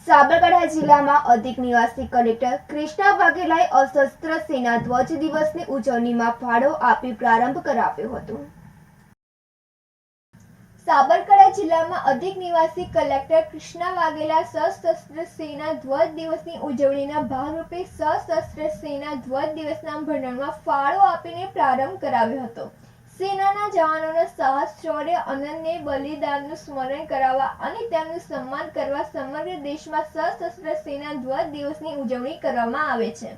સાબરકાંઠા જિલ્લામાં અધિક નિવાસી કલેક્ટર કૃષ્ણા વાઘેલાએ સશસ્ત્ર સેના ધ્વજ દિવસની ઉજવણીમાં ફાળો આપી પ્રારંભ કરાવ્યો હતો। સાબરકાંઠા જિલ્લામાં અધિક નિવાસી કલેક્ટર કૃષ્ણા વાઘેલા સશસ્ત્ર સેના ધ્વજ દિવસની ઉજવણીના ભાગરૂપે સશસ્ત્ર સેના ધ્વજ દિવસના ભંડોળમાં ફાળો આપીને પ્રારંભ કરાવ્યો હતો। સેનાના જવાનોના સાહસ, શૌર્ય, અનન્ય બલિદાનનું સ્મરણ કરાવવા અને તેમનું સન્માન કરવા સમગ્ર દેશમાં સશસ્ત્ર સેના ધ્વજ દિવસની ઉજવણી કરવામાં આવે છે।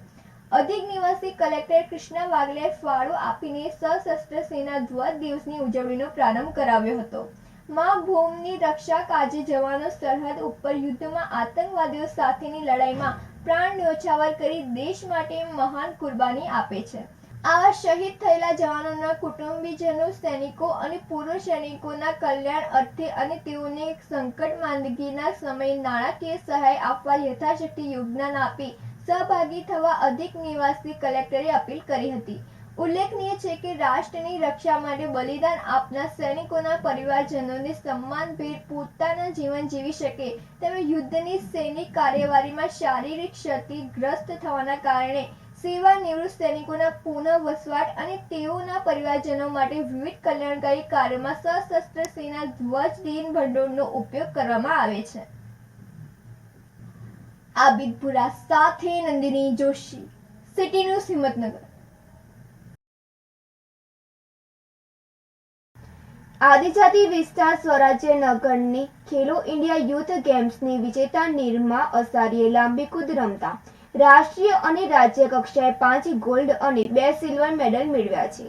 અધિક નિવાસી કલેક્ટર કૃષ્ણા વાઘેલાએ ફાળો આપીને સશસ્ત્ર સેના ધ્વજ દિવસની ઉજવણીનો પ્રારંભ કરાવ્યો હતો। મા ભૂમિની રક્ષા કાજે જવાનો સરહદ ઉપર યુદ્ધમાં આતંકવાદીઓ સાથેની લડાઈમાં પ્રાણ ન્યોછાવર કરી દેશ માટે મહાન કુરબાની આપે છે। આવા શહીદ થયેલા જવાનોના કુટુંબીજનો, સૈનિકો અને પૂર્વ સૈનિકોના કલ્યાણ અર્થે અને તેઓને સંકટ માંદગીના સમયે નાણાકીય સહાય આપવા યથાશક્તિ યોગદાન આપી સહભાગી થવા અધિક નિવાસી કલેક્ટરે અપીલ કરી હતી। ઉલ્લેખનીય છે કે રાષ્ટ્રની રક્ષા માટે બલિદાન આપનાર સૈનિકોના પરિવારજનોને સન્માનભેર પોતાના જીવન જીવી શકે તેમ યુદ્ધની સૈનિક કાર્યવાહીમાં શારીરિક ક્ષતિગ્રસ્ત થવાના કારણે સેવાનિવૃત્ત સૈનિકોના પુનઃ વસવાટ અને તેઓના પરિવારજનો માટે વિવિધ કલ્યાણકારી કાર્યોમાં સશસ્ત્ર સેના ધ્વજ દિન ભંડોળનો ઉપયોગ કરવામાં આવે છે। આબિદપુરા સાથે નંદિની જોશી, સિટી ન્યૂઝ હિંમતનગર। આદિજાતિ વિસ્તાર સ્વરાજ્ય નગરની ખેલો ઇન્ડિયા યુથ ગેમ્સની વિજેતા નિરમા અસારીએ લાંબી કૂદ રમતા રાષ્ટ્રીય અને રાજ્ય કક્ષાએ 5 ગોલ્ડ અને 2 સિલ્વર મેડલ મેળવ્યા છે।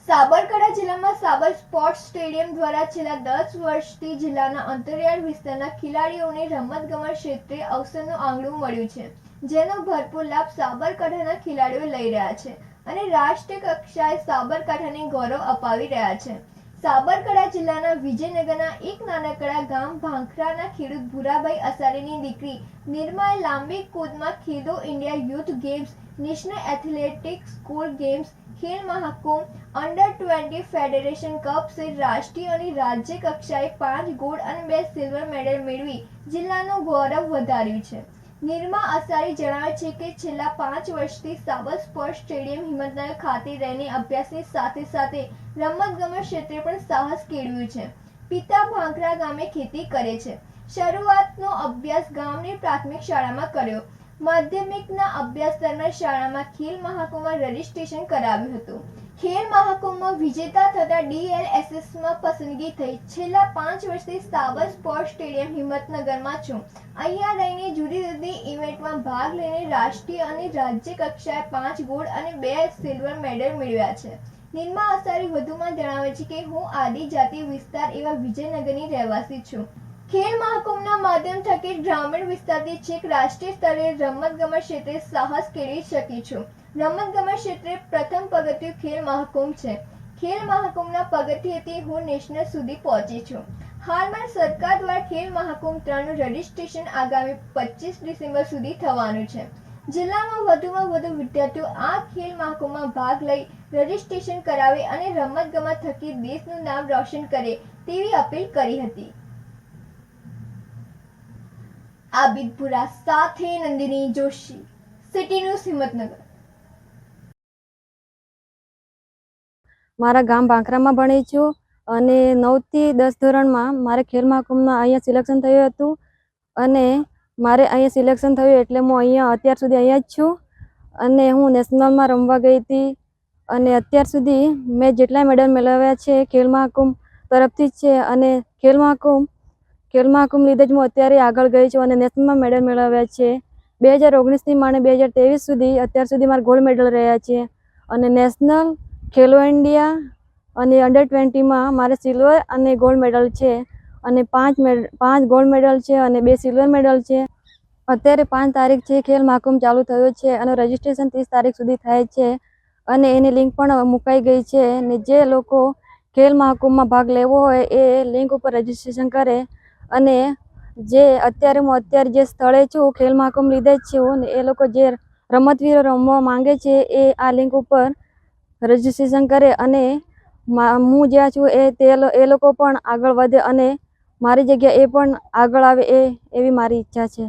સાબરકાંઠા જિલ્લામાં સાબર સ્પોર્ટ્સ સ્ટેડિયમ દ્વારા છેલ્લા 10 વર્ષથી જિલ્લાના અંતરિયાળ વિસ્તારના ખેલાડીઓને રમતગમત ક્ષેત્રે અવસરનું આંગણું મળ્યું છે, જેનો ભરપૂર લાભ સાબરકાંઠાના ખેલાડીઓ લઈ રહ્યા છે અને રાષ્ટ્રીય કક્ષાએ સાબરકાંઠાને ગૌરવ અપાવી રહ્યા છે। સાબરકાંઠા જિલ્લાના વિજયનગરના એક નાનકડા ગામ ભાંખરાના ખેડૂત ભૂરાભાઈ અસારીની દીકરી નિરમાએ લાંબી કૂદમાં Khelo India youth games, national athletics school games, Khel Mahakumbh, અંડર-20 federation cup સહિત રાષ્ટ્રીય અને રાજ્ય કક્ષાએ 5 ગોલ્ડ અને 2 સિલ્વર મેડલ મેળવી જિલ્લાનું ગૌરવ વધાર્યું છે। નિરમા અસારી જણાવે છે કે છેલ્લા 5 વર્ષથી સાબર સ્પોર્ટ્સ સ્ટેડિયમ હિંમતનગર ખાતે રહીને અભ્યાસની સાથે સાથે રમતગમત ક્ષેત્રે પણ સાહસ કેળવ્યું છે। પિતા ભાંખરા ગામે ખેતી કરે છે। શરૂઆતનો અભ્યાસ ગામની પ્રાથમિક શાળામાં કર્યો। માધ્યમિકના અભ્યાસ દરમિયાન શાળામાં ખેલ મહાકુંભમાં રજીસ્ટ્રેશન કરાવ્યું હતું। ખેલ મહાકુંભમાં વિજેતા થતા DLSSમાં પસંદગી થઈ। છેલ્લા 5 વર્ષથી સાબર સ્પોર્ટ્સ સ્ટેડિયમ હિંમતનગરમાં છું। અહીંયા રહીને જુદી જુદી ઇવેન્ટમાં ભાગ લઈને રાષ્ટ્રીય અને રાજ્ય કક્ષાએ 5 ગોલ્ડ અને 2 સિલ્વર મેડલ મેળવ્યા છે। નિરમા અસારી વધુમાં જણાવે છે કે હું આદિજાતિ વિસ્તાર એવા વિજયનગરની રહેવાસી છું। ખેલ મહાકુંભના માધ્યમ થકી ગ્રામીણ વિસ્તારથી છેક રાષ્ટ્રીય સ્તરે રમતગમત ક્ષેત્રે સાહસ કેળવી શકી છું। રમતગમત ક્ષેત્રે પ્રથમ પગથિયું ખેલ મહાકુંભ છે। ખેલ મહાકુંભના પગથિયેથી હું નેશનલ સુધી પહોંચી છું। હાલમાં સરકાર દ્વારા ખેલ મહાકુંભ 3નું રજીસ્ટ્રેશન આગામી 25 ડિસેમ્બર સુધી થવાનું છે। જિલ્લામાં વધુમાં વધુ વિદ્યાર્થીઓ આ ખેલ મહાકુંભમાં ભાગ લઈ રજીસ્ટ્રેશન કરાવે અને રમતગમત થકી દેશનું નામ રોશન કરે તેવી અપીલ કરી હતી। આબિદપુરા સાથે નંદિની જોશી, સિટી ન્યૂઝ હિંમતનગર। મારા ગામ ભાંખરામાં ભણી છું અને 9 થી 10 ધોરણમાં મારે ખેલ મહાકુંભમાં અહીંયા સિલેક્શન થયું હતું અને મારે અહીંયા સિલેક્શન થયું એટલે હું અહીંયા અત્યાર સુધી અહીંયા જ છું અને હું નેશનલમાં રમવા ગઈ હતી અને અત્યાર સુધી મેં જેટલા મેડલ મેળવ્યા છે ખેલ મહાકુંભ તરફથી જ છે અને ખેલ મહાકુંભ લીધે જ હું અત્યારે આગળ ગઈ છું અને નેશનલમાં મેડલ મેળવ્યા છે। 2019થી માંડીને 2023 સુધી અત્યાર સુધી મારા ગોલ્ડ મેડલ રહ્યા છે અને નેશનલ, ખેલો ઇન્ડિયા અને અંડર-20માં મારે સિલ્વર અને ગોલ્ડ મેડલ છે અને 5 ગોલ્ડ મેડલ છે અને 2 સિલ્વર મેડલ છે। અત્યારે 5 તારીખ છે ખેલ મહાકુંભ ચાલુ થયો છે અને રજીસ્ટ્રેશન 30 તારીખ સુધી થાય છે અને એની લિંક પણ મુકાઈ ગઈ છે અને જે લોકો ખેલ મહાકુંભમાં ભાગ લેવો હોય એ લિંક ઉપર રજીસ્ટ્રેશન કરે અને જે અત્યારે જે સ્થળે છું ખેલ મહાકુંભ લીધે જ છું ને એ લોકો જે રમતવીરો રમવા માંગે છે એ આ લિંક ઉપર રજીસ્ટ્રેશન કરે અને હું જ્યાં છું એ લોકો પણ આગળ વધે અને મારી જગ્યા એ પણ આગળ આવે એવી મારી ઈચ્છા છે.